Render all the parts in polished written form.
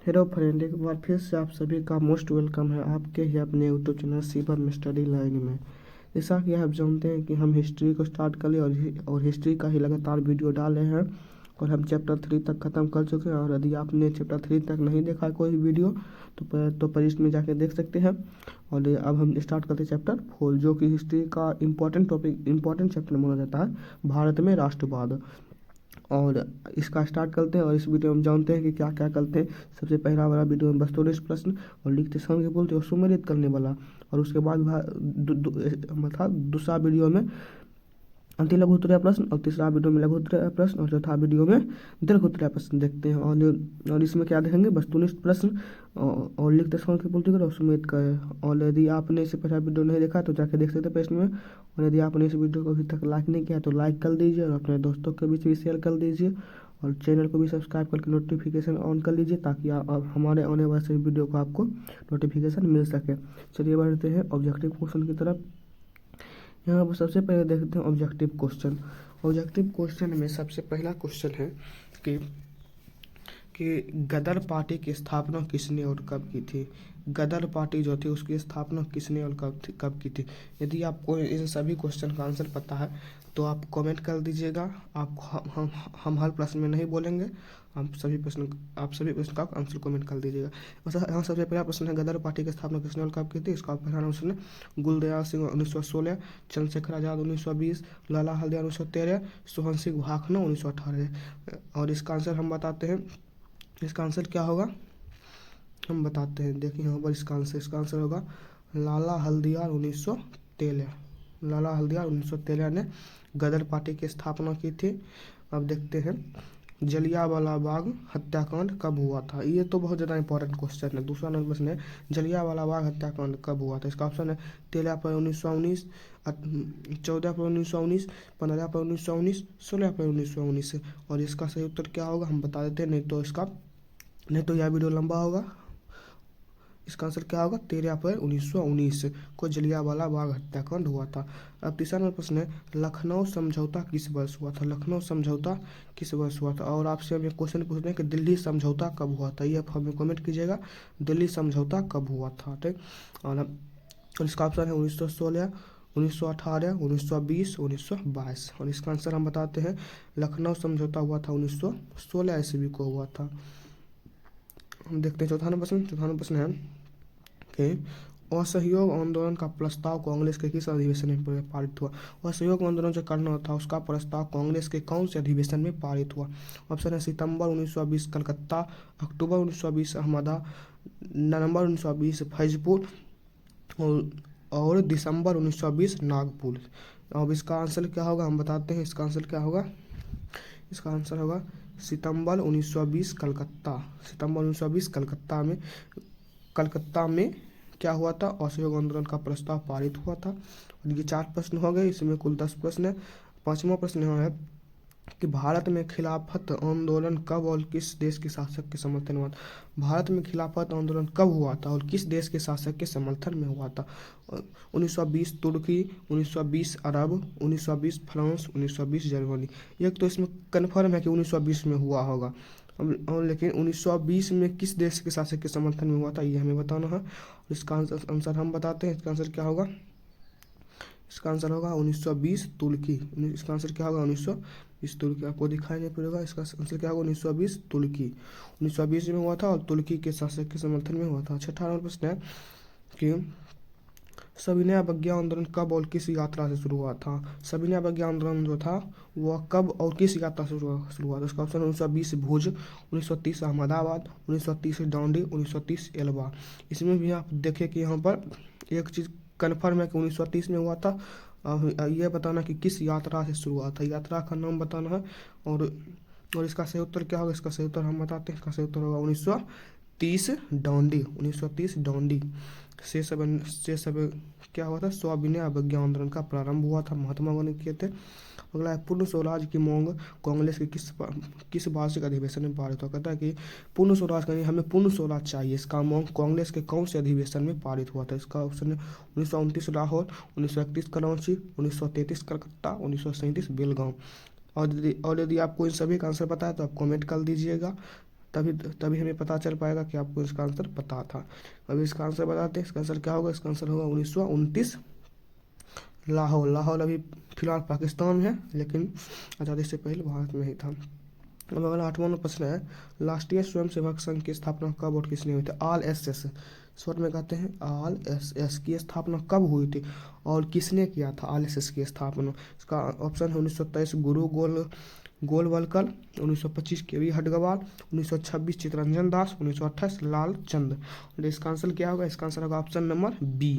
Hello friend, एक बार फिर से आप सभी का मोस्ट वेलकम है आपके ही अपने YouTube channel Shivam study learning में। जैसा कि आप जानते हैं कि हम हिस्ट्री को स्टार्ट कर लिए और हिस्ट्री का ही लगातार वीडियो डाल रहे हैं और हम चैप्टर 3 तक ख़त्म कर चुके हैं। और यदि आपने चैप्टर 3 तक नहीं देखा कोई वीडियो तो प्लेलिस्ट में जाके देख सकते हैं। और अब हम स्टार्ट करते हैं चैप्टर 4, जो कि हिस्ट्री का इम्पोर्टेंट चैप्टर माना जाता है, भारत में राष्ट्रवाद। और इसका स्टार्ट करते हैं और इस वीडियो में हम जानते हैं कि क्या क्या करते हैं। सबसे पहला वाला वीडियो में वस्तुनिष्ठ प्रश्न और लिखते समय बोलते और सुमेलित करने वाला। और उसके बाद मतलब दूसरा वीडियो में अंतिम लघु उत्तरीय प्रश्न, और तीसरा वीडियो में लघु उत्तरीय प्रश्न, और चौथा वीडियो में दीर्घ उत्तरीय प्रश्न देखते हैं। और इसमें क्या देखेंगे, वस्तुनिष्ठ प्रश्न और लिखते समय की पूर्ति करें और सुमेलित करें। और यदि आपने इससे पहला वीडियो नहीं देखा तो जाके देख सकते हैं प्रश्न में। और यदि आपने इस वीडियो को अभी तक लाइक नहीं किया तो लाइक कर दीजिए और अपने दोस्तों के बीच भी शेयर कर दीजिए। और चैनल को भी सब्सक्राइब करके नोटिफिकेशन ऑन कर लीजिए ताकि हमारे आने वाले सभी वीडियो को आपको नोटिफिकेशन मिल सके। चलिए बढ़ते हैं ऑब्जेक्टिव क्वेश्चन की तरफ। यहाँ पर सबसे पहले देखते हैं ऑब्जेक्टिव क्वेश्चन। ऑब्जेक्टिव क्वेश्चन में सबसे पहला क्वेश्चन है कि गदर पार्टी की स्थापना किसने और कब की थी। गदर पार्टी जो थी उसकी स्थापना किसने और कब की थी। यदि आपको इन सभी क्वेश्चन का आंसर पता है तो आप कमेंट कर दीजिएगा। आप हम हर प्रश्न में नहीं बोलेंगे, आप सभी प्रश्न का आंसर कमेंट कर दीजिएगा। यहाँ सबसे पहला प्रश्न है, गदर पार्टी की स्थापना किसने और कब की थी। इसका पहला ऑप्शन है गुलदयाल सिंह 1916, चंद्रशेखर आज़ाद 1920, लाला हरदयाल 1913, सोहन सिंह भाखड़ा 1918। और इसका आंसर हम बताते हैं। इसका आंसर क्या होगा हम बताते हैं। देखिए यहाँ पर इसका आंसर होगा लाला हरदयाल 1913। लाला हरदयाल 1913 ने गदर पार्टी की स्थापना की थी। अब देखते हैं जलियांवाला बाग हत्याकांड कब हुआ था। ये तो बहुत ज़्यादा इंपॉर्टेंट क्वेश्चन है। दूसरा नंबर प्रश्न है जलियांवाला बाग हत्याकांड कब हुआ था। इसका ऑप्शन है 13 अप्रैल 1919, 14 अप्रैल 1919, 15 अप्रैल 1919, 16 अप्रैल 1919। और इसका सही उत्तर क्या होगा हम बता देते हैं, नहीं तो यह वीडियो लंबा होगा। इसका आंसर क्या होगा 13 अप्रैल 1919 को जलियांवाला बाग हत्याकांड हुआ था। अब तीसरा नंबर प्रश्न है लखनऊ समझौता किस वर्ष हुआ था। लखनऊ समझौता किस वर्ष हुआ था। और आपसे हम ये क्वेश्चन पूछ रहे हैं कि दिल्ली समझौता कब हुआ था। ये आप हमें कमेंट कीजिएगा, दिल्ली समझौता कब हुआ था। ठीक। और इसका ऑप्शन है 1916, 1918, 1920, 1922। और इसका आंसर हम बताते हैं लखनऊ समझौता हुआ था 1916 ईस्वी को हुआ था। हम देखते हैं चौथा नंबर प्रश्न है कि असहयोग आंदोलन का प्रस्ताव कांग्रेस के किस अधिवेशन में पारित हुआ। असहयोग आंदोलन जो करना था उसका प्रस्ताव कांग्रेस के कौन से अधिवेशन में पारित हुआ। ऑप्शन है सितंबर 1920 कलकत्ता, अक्टूबर 1920 अहमदाबाद, नवंबर 1920 फैजपुर और दिसंबर 1920 नागपुर। अब इसका आंसर क्या होगा हम बताते हैं। इसका आंसर क्या होगा, इसका आंसर होगा सितंबर 1920 कलकत्ता। सितंबर 1920 कलकत्ता में क्या हुआ था, असहयोग आंदोलन का प्रस्ताव पारित हुआ था। और ये 4 प्रश्न हो गए, इसमें कुल 10 प्रश्न है। 5वां प्रश्न है कि भारत में खिलाफत आंदोलन कब और किस देश के शासक के समर्थन में हुआ था। भारत में खिलाफत आंदोलन कब हुआ था और किस देश के शासक के समर्थन में हुआ था। 1920 तुर्की, 1920 अरब, 1920 फ्रांस, 1920 जर्मनी। एक तो इसमें कन्फर्म है कि 1920 में हुआ होगा, और लेकिन 1920 में किस देश के शासक के समर्थन में हुआ था ये हमें बताना है। इसका आंसर हम बताते हैं। इसका आंसर क्या होगा, इसका आंसर होगा 1920 तुर्की। इसका आंसर क्या होगा 1920 तुर्की। आपको दिखाई नहीं पड़ेगा, इसका आंसर क्या होगा 1920 तुर्की। 1920 में हुआ था और तुर्की के शासक के समर्थन में हुआ था। 6वां नंबर प्रश्न है कि सविनय अवज्ञा आंदोलन कब और किस यात्रा से शुरू हुआ था। सविनय अवज्ञा आंदोलन जो था वह कब और किस यात्रा से शुरू हुआ था। उसका ऑप्शन 1920 भुज, 1930 अहमदाबाद, 1930 डांडी, 1930 एल्वा। इसमें भी आप देखें कि यहाँ पर एक चीज़ कन्फर्म है कि 1930 में हुआ था। यह बताना कि किस यात्रा से शुरू हुआ था, यात्रा का नाम बताना है। और इसका सही उत्तर क्या होगा, इसका सही उत्तर हम बताते हैं। इसका सही उत्तर होगा 1930 डांडी। 1930 डांडी से सब क्या हुआ था, सविनय अवज्ञा आंदोलन का प्रारंभ हुआ था, महात्मा गांधी किए थे। अगला है पूर्ण स्वराज की मांग कांग्रेस के किस वार्षिक अधिवेशन में पारित हुआ। कहता है कि पूर्ण स्वराज का हमें पूर्ण स्वराज चाहिए, इसका मांग कांग्रेस के कौन से अधिवेशन में पारित हुआ था। इसका ऑप्शन है 1929 लाहौर, 1931 कराची, 1933 कलकत्ता, 1937 बेलगांव। और यदि आपको इन सभी का आंसर पता है तो आप कमेंट कर दीजिएगा। तभी तभी हमें पता चल पाएगा कि आपको इसका आंसर पता था। अभी इसका आंसर बताते हैं। इसका आंसर क्या होगा? इसका आंसर होगा 1929 लाहौर। लाहौर अभी फिलहाल पाकिस्तान में है, लेकिन आज़ादी से पहले भारत में ही था। अब अगला 8वां प्रश्न है, राष्ट्रीय स्वयंसेवक संघ की स्थापना कब और किसने हुई थी? RSS शॉर्ट में कहते हैं RSS की स्थापना कब हुई थी और किसने किया था RSS की स्थापना? इसका ऑप्शन है 1923 गुरु गोलवलकर, 1925 के वी हडगवाल, 1926 चित्तरंजन दास, 1928 लाल चंद। और इसका आंसर क्या होगा? इसका आंसर होगा ऑप्शन नंबर बी।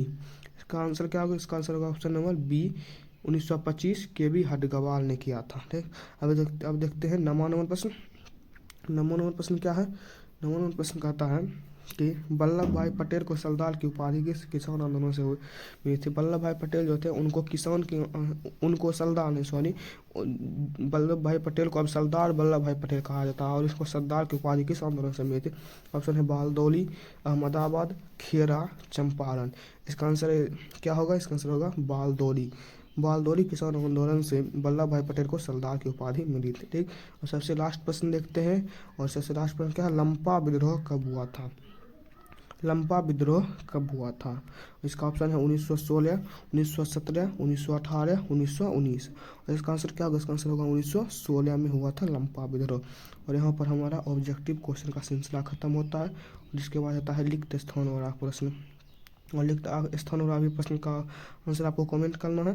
इसका आंसर क्या होगा? इसका आंसर होगा ऑप्शन नंबर बी, 1925 के वी हडगवाल ने किया था। ठीक, अब देखते हैं 9वां नंबर प्रश्न। 9वां नंबर प्रश्न क्या है? 9वां नंबर प्रश्न कहता है कि वल्लभ भाई पटेल को सरदार की उपाधि किस किसान आंदोलन से हुई थी? वल्लभ भाई पटेल जो थे उनको उनको सरदार नहीं, सॉरी, वल्लभ भाई पटेल को अब सरदार वल्लभ भाई पटेल कहा जाता है और इसको सरदार की उपाधि किस आंदोलन से मिली थी? ऑप्शन है बारदौली, अहमदाबाद, खेरा, चंपारण। इसका आंसर क्या होगा? इसका आंसर होगा बारदौली किसान आंदोलन से वल्लभ भाई पटेल को सरदार की उपाधि मिली थी। ठीक, और सबसे लास्ट प्रश्न देखते हैं। और सबसे लास्ट प्रश्न क्या है? लंपा विद्रोह कब हुआ था? लंपा विद्रोह कब हुआ था? इसका ऑप्शन है 1916, 1917, 1918, 1919। और इसका आंसर क्या होगा? इसका आंसर होगा 1916 में हुआ था लंपा विद्रोह। और यहाँ पर हमारा ऑब्जेक्टिव क्वेश्चन का सिलसिला खत्म होता है। जिसके बाद आता है लिखित स्थान वाला प्रश्न। और लिखित स्थान वाला प्रश्न का आंसर आपको कमेंट करना है।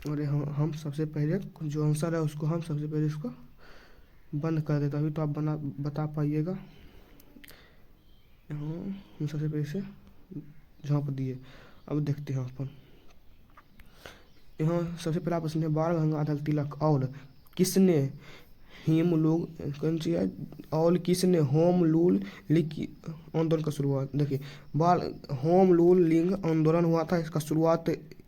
और हम सबसे पहले जो आंसर है उसको हम सबसे पहले इसको बंद कर देते, अभी तो आप बता पाइएगा। यहाँ हम सबसे पहले से झाँप दिए। अब देखते हैं अपन। यहाँ सबसे पहला प्रश्न है, बाल गंगाधर तिलक और किसने किसने होम रूल लीग आंदोलन का शुरुआत? देखिए, होम रूल लीग आंदोलन हुआ था। इसका शुरुआत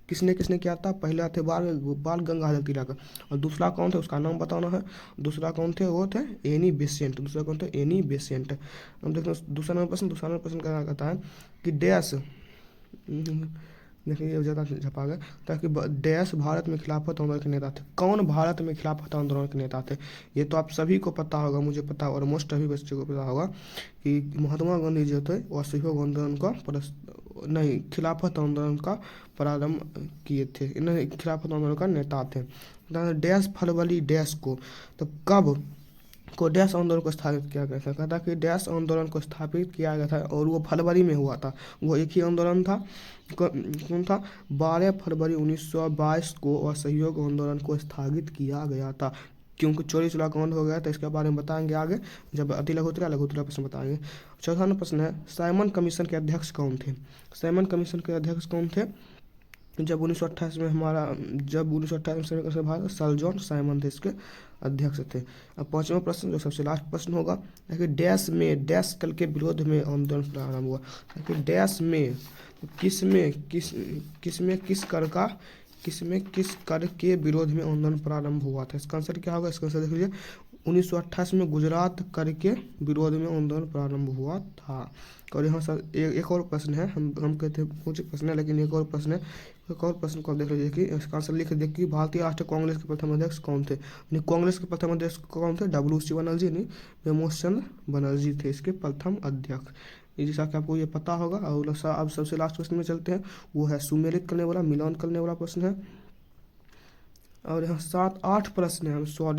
किसने किसने किया था? पहला थे बाल गंगाधर तिलक, और दूसरा कौन थे उसका नाम बताना है। दूसरा कौन थे? वो थे एनी बेसेंट। दूसरा कौन थे? Annie Besant. हम देखते हैं दूसरा नंबर प्रश्न। दूसरा नंबर प्रश्न क्या कहता है कि डैश, देखिए ये ज़्यादा छपा गया, ताकि डैश भारत में खिलाफत आंदोलन के नेता थे। कौन भारत में खिलाफत आंदोलन के नेता थे? ये तो आप सभी को पता होगा, मुझे पता और मोस्ट सभी बच्चों को पता होगा कि महात्मा गांधी जो थे वो असहयोग आंदोलन का खिलाफत आंदोलन का प्रारंभ किए थे। इन्हें खिलाफत आंदोलन का नेता थे। डैश फरवरी डैश को, तो कब को डैश आंदोलन को स्थापित किया गया था? कहता कि डैश आंदोलन को स्थापित किया गया था और वो फरवरी में हुआ था। वो एक ही आंदोलन था। कौन था? 12 फरवरी 1922 को असहयोग आंदोलन को स्थगित किया गया था, क्योंकि चोरी चुरा कांड हो गया था। इसके बारे में बताएंगे आगे, जब अति लघुत्तरा प्रश्न बताएंगे। चौथा प्रश्न है, साइमन कमीशन के अध्यक्ष कौन थे? साइमन कमीशन के अध्यक्ष कौन थे? जब 1928 में भारत सर जॉन साइमन थे इसके अध्यक्ष थे। अब 5वां प्रश्न जो सबसे लास्ट प्रश्न होगा, डैश में डैश कल के विरोध में आंदोलन प्रारंभ हुआ। डैश में किस कर के विरोध में आंदोलन प्रारंभ हुआ था? इसका आंसर क्या होगा? इसका आंसर देख लीजिए, 1928 में गुजरात कर के विरोध में आंदोलन प्रारंभ हुआ था। और यहाँ सर एक और प्रश्न है, हम कहते हैं कुछ प्रश्न है लेकिन एक और प्रश्न है। एक और प्रश्न को आप देख लीजिए कि इसका आंसर लिख देखिए, भारतीय राष्ट्रीय कांग्रेस के प्रथम अध्यक्ष कौन थे? कांग्रेस के प्रथम अध्यक्ष कौन थे? WC बनर्जी नहीं, प्रमोद चंद्र बनर्जी थे इसके प्रथम अध्यक्ष। जैसा कि आपको ये पता होगा। और अब सबसे लास्ट प्रश्न में चलते हैं, वो है सुमेलित करने वाला, मिलान करने वाला प्रश्न है। और यहाँ 7-8 प्रश्न है।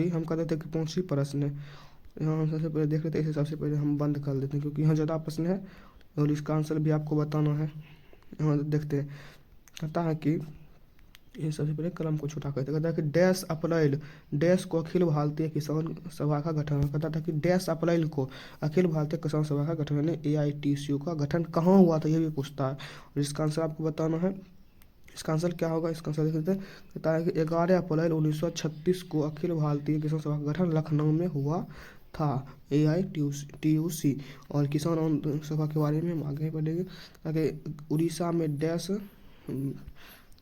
हम कहते थे कि 5 ही प्रश्न है। यहाँ हम सबसे पहले देख लेते हैं, इसे सबसे पहले हम बंद कर देते हैं क्योंकि यहाँ ज़्यादा प्रश्न है और इसका आंसर भी आपको बताना है। यहाँ देखते हैं, कहता है कि ये सबसे पहले कलम को छोटा करते, कहता है कि डैश अप्रैल डैश को अखिल भारतीय किसान सभा का गठन। कहता था कि डैश अप्रैल को अखिल भारतीय किसान सभा का गठन यानी AITCU का गठन कहाँ हुआ था, ये भी पूछता है और इसका आंसर आपको बताना है। इसका आंसर क्या होगा? इसका आंसर देख लेते हैं। कहता है कि 11 अप्रैल 1936 को अखिल भारतीय किसान सभा का गठन लखनऊ में हुआ था, AITUC। और किसान सभा के बारे में हम आगे बढ़ेंगे। ताकि उड़ीसा में डैश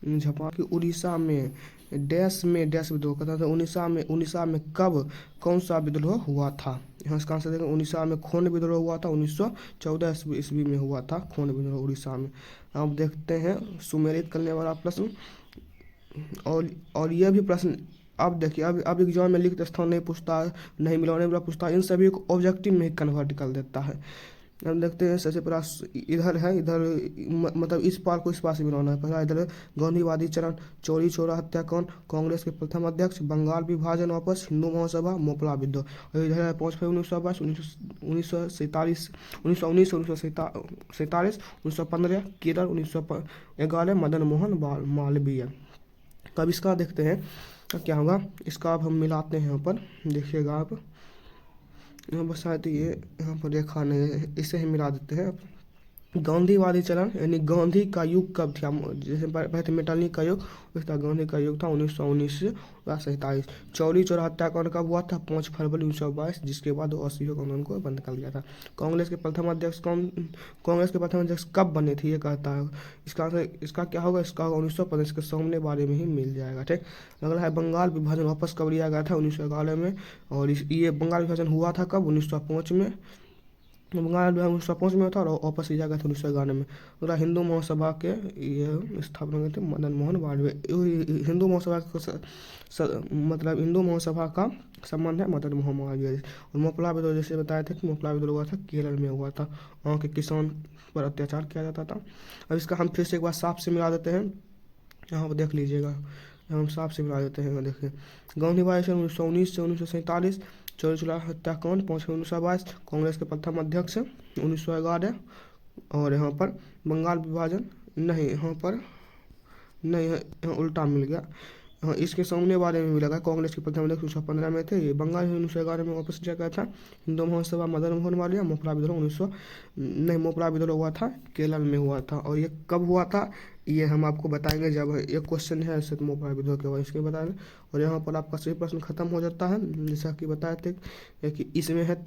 कि उड़ीसा में डैश विद्रोह करता था। उड़ीसा में कब कौन सा विद्रोह हुआ था? यहाँ इसका आंसर देखें, उड़ीसा में खून विद्रोह हुआ था, 1914 ईस्वी में हुआ था खून विद्रोह उड़ीसा में। अब देखते हैं सुमेलित करने वाला प्रश्न। और यह भी प्रश्न अब देखिए, अब एग्जाम में लिखित स्थान नहीं पूछता है, नहीं मिलाने वाला पूछता है, इन सभी को ऑब्जेक्टिव में ही कन्वर्ट कर देता है। हम देखते हैं सबसे पहला इधर है, इधर मतलब इस पार को इस पार से मिलाना है। पहला इधर गांधीवादी चरण, चौरी चौरा हत्याकांड, कांग्रेस के प्रथम अध्यक्ष, बंगाल विभाजन वापस, हिंदू महासभा, मोपला विद्रोह। और इधर है 5 फरवरी 1922, 1947, 1919, 1947, 1915, केरल, 1911, मदन मोहन मालवीय। तो अब इसका देखते हैं क्या होगा। इसका अब हम मिलाते हैं, यहाँ पर देखिएगा आप, यहाँ पर शायद ये यहाँ पर रेखा नहीं है, इसे ही मिला देते हैं। गांधीवादी चरण यानी गांधी का युग कब था, जैसे पहले मेटालिनी का युग, उसका गांधी का युग था 1919 से 1947। चौरी चौरा हत्याकांड कब हुआ था, 5 फरवरी 1922, जिसके बाद असहयोग कानून को बंद कर दिया था। कांग्रेस के प्रथम अध्यक्ष कांग्रेस के प्रथम अध्यक्ष कब बने थे, ये कहता है। इसका आंसर इसका क्या होगा, इसका 1915 के सामने बारे में ही मिल जाएगा। ठीक, अगला है बंगाल विभाजन वापस कब लिया गया था, 1911 में। और ये बंगाल विभाजन हुआ था कब, 1905 में। बंगाल 1905 में था और वापस लिया गया था 1911 में। अगला हिंदू महासभा के ये स्थापना हुए थे मदन मोहन मालवीय। हिंदू महासभा मतलब हिंदू महासभा का संबंध है मदन मोहन मालवीय। और मोपला विद्रोह जैसे बताए थे कि मोपला विद्रोह हुआ था केरल में हुआ था, वहाँ के किसान पर अत्याचार किया जाता था। अब इसका हम फिर से एक बार साफ से मिला देते हैं, यहाँ पर देख लीजिएगा, हम साफ से मिला देते हैं। देखिए, गांधीवादी चरण 1919 से 1947, चौरी चौरा हत्याकांड 5 फरवरी 1922, कांग्रेस के प्रथम अध्यक्ष 1911। और यहाँ पर बंगाल विभाजन नहीं, यहाँ पर नहीं है, यहाँ उल्टा मिल गया। हाँ, इसके सामने बारे में मिलेगा, कांग्रेस के प्रथम अध्यक्ष 1915 में थे, ये बंगाल 1911 में वापस लिया गया था। हिंदू महासभा मदन मोहन मालवीय। मोपला विद्रोह 1900 नहीं, मोपला विद्रोह हुआ था केरल में हुआ था। और ये कब हुआ था, ये हम आपको बताएंगे जब एक क्वेश्चन है ऐसे, तो मोपला विद्रोह के बाद इसके बताएंगे। और यहाँ पर आपका सही प्रश्न खत्म हो जाता है, जैसा कि बताए थे कि इसमें है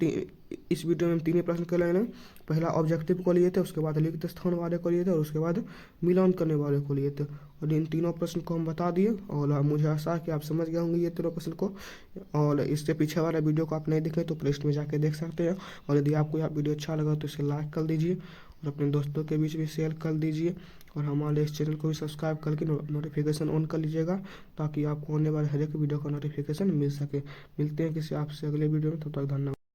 इस वीडियो में हम 3 प्रश्न कर लेंगे। पहला ऑब्जेक्टिव को लिए थे, उसके बाद लिखित स्थान वाले को लिए थे, और उसके बाद मिलान करने वाले को लिए थे। और इन तीनों प्रश्न को हम बता दिए, और मुझे आशा है कि आप समझ गए होंगे ये तीनों प्रश्न को। और इससे पीछे वाला वीडियो को आप नहीं देखें तो प्लेलिस्ट में जाके देख सकते हैं। और यदि आपको यह वीडियो अच्छा लगा तो इसे लाइक कर दीजिए और अपने दोस्तों के बीच भी शेयर कर दीजिए। और हमारे इस चैनल को भी सब्सक्राइब करके नोटिफिकेशन ऑन कर लीजिएगा, ताकि आपको आने वाले हर एक वीडियो का नोटिफिकेशन मिल सके। मिलते हैं किसी आपसे अगले वीडियो में, तब तक धन्यवाद।